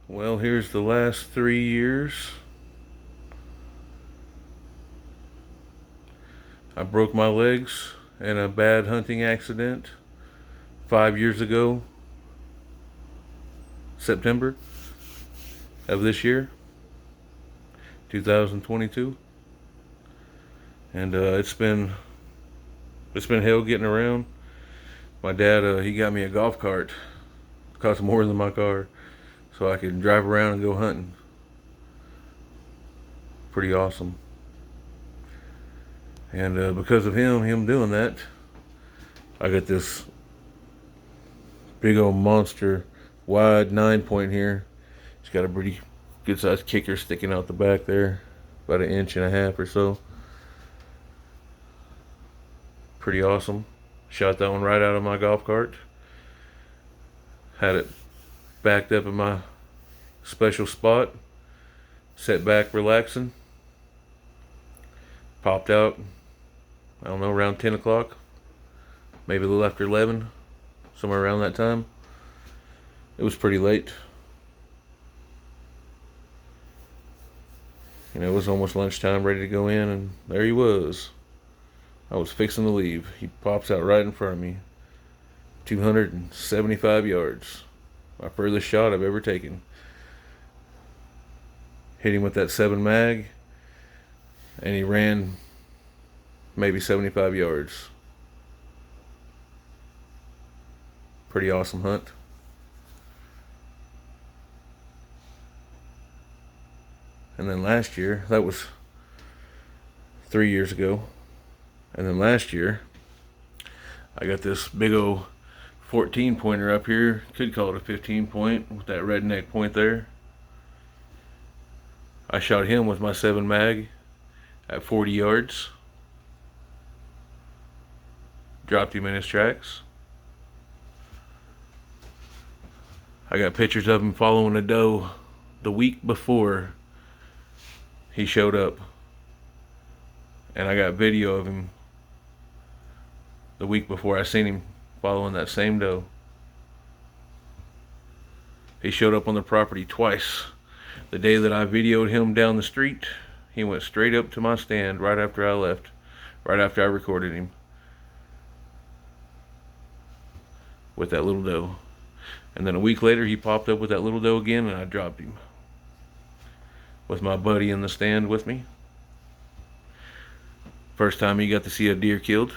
Well, here's the last 3 years. I broke my legs in a bad hunting accident 5 years ago, September of this year, 2022, and it's been hell getting around. My dad he got me a golf cart, cost more than my car, so I could drive around and go hunting. Pretty awesome. And because of him doing that, I got this big old monster wide 9 point here. It's got a pretty good sized kicker sticking out the back there, about an inch and a half or so. Pretty awesome. Shot that one right out of my golf cart. Had it backed up in my special spot. Sat back relaxing. Popped out, I don't know, around 10 o'clock. Maybe a little after 11. Somewhere around that time. It was pretty late. It was almost lunchtime, ready to go in, and there he was. I was fixing to leave. He pops out right in front of me. 275 yards. My furthest shot I've ever taken. Hit him with that 7 mag, and he ran maybe 75 yards. Pretty awesome hunt. And then last year, that was 3 years ago. And then last year, I got this big old 14 pointer up here. Could call it a 15 point with that redneck point there. I shot him with my 7 mag at 40 yards. Dropped him in his tracks. I got pictures of him following a doe the week before he showed up. And I got video of him the week before I seen him following that same doe. He showed up on the property twice. The day that I videoed him down the street, he went straight up to my stand right after I left, right after I recorded him with that little doe. And then a week later, he popped up with that little doe again, and I dropped him with my buddy in the stand with me. First time he got to see a deer killed.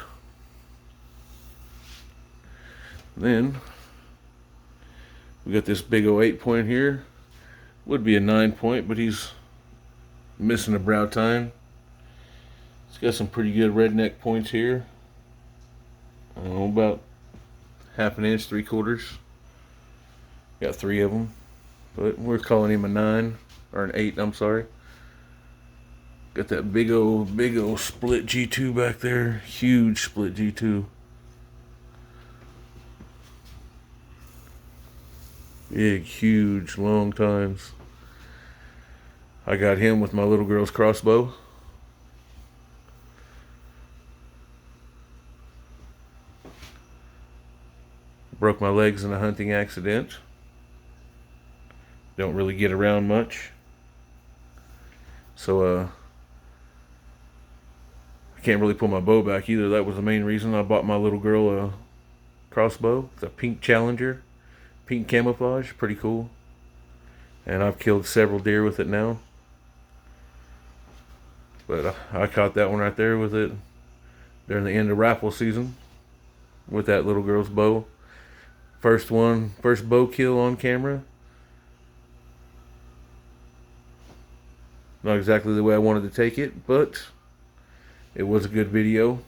Then we got this big old 8 point here. Would be a 9 point, but he's missing a brow tine. It's got some pretty good redneck points here. I don't know, about half an inch, 3/4. Got 3 of them, but we're calling him a 9 or an 8. I'm sorry. Got that big old split G2 back there. Huge split G2. Big, huge, long tines. I got him with my little girl's crossbow. Broke my legs in a hunting accident. Don't really get around much. So, I can't really pull my bow back either. That was the main reason I bought my little girl a crossbow. It's a pink Challenger. Pink camouflage. Pretty cool. And I've killed several deer with it now. But I caught that one right there with it during the end of rifle season with that little girl's bow. First bow kill on camera. Not exactly the way I wanted to take it, but it was a good video.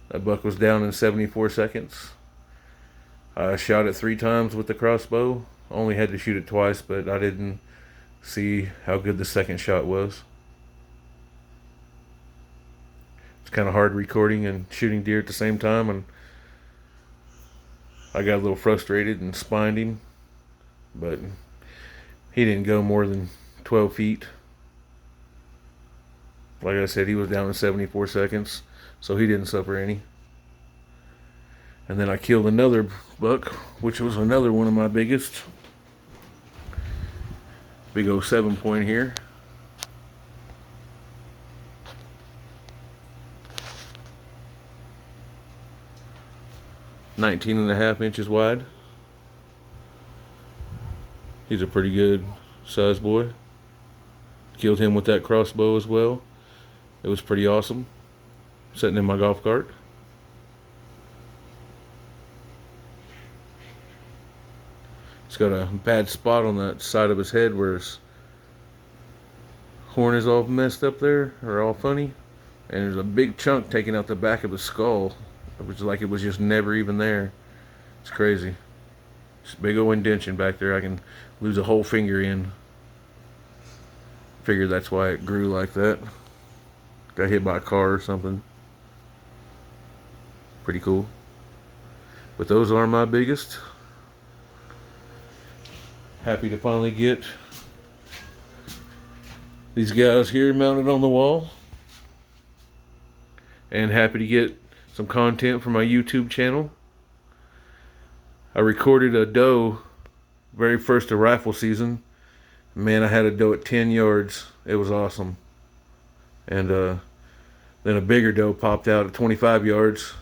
That buck was down in 74 seconds. I shot it 3 times with the crossbow. Only had to shoot it twice, but I didn't see how good the second shot was. It's kind of hard recording and shooting deer at the same time, and I got a little frustrated and spined him, but he didn't go more than 12 feet. Like I said, he was down in 74 seconds, so he didn't suffer any. And then I killed another buck, which was another one of my biggest. Big old 7-point here. "19.5 inches wide. He's a pretty good size boy. Killed him with that crossbow as well. It was pretty awesome. Sitting in my golf cart. He's got a bad spot on that side of his head where his horn is all messed up there, or all funny. And there's a big chunk taking out the back of his skull. It was like it was just never even there. It's crazy. Just big old indention back there. I can lose a whole finger in. Figure that's why it grew like that. Got hit by a car or something. Pretty cool. But those are my biggest. Happy to finally get these guys here mounted on the wall. And happy to get some content for my YouTube channel. I recorded a doe very first of rifle season. Man, I had a doe at 10 yards. It was awesome. And then a bigger doe popped out at 25 yards.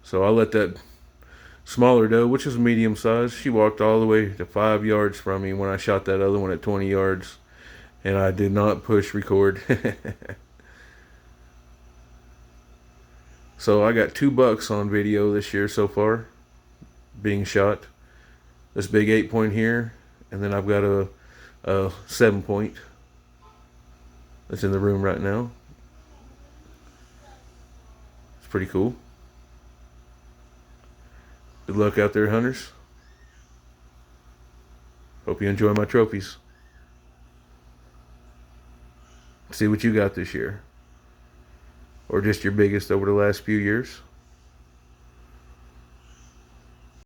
So I let that smaller doe, which is medium size, she walked all the way to 5 yards from me when I shot that other one at 20 yards. And I did not push record. So I got 2 bucks on video this year so far being shot. This big 8-point here, and then I've got a 7-point that's in the room right now. It's pretty cool. Good luck out there, hunters. Hope you enjoy my trophies. See what you got this year. Or just your biggest over the last few years.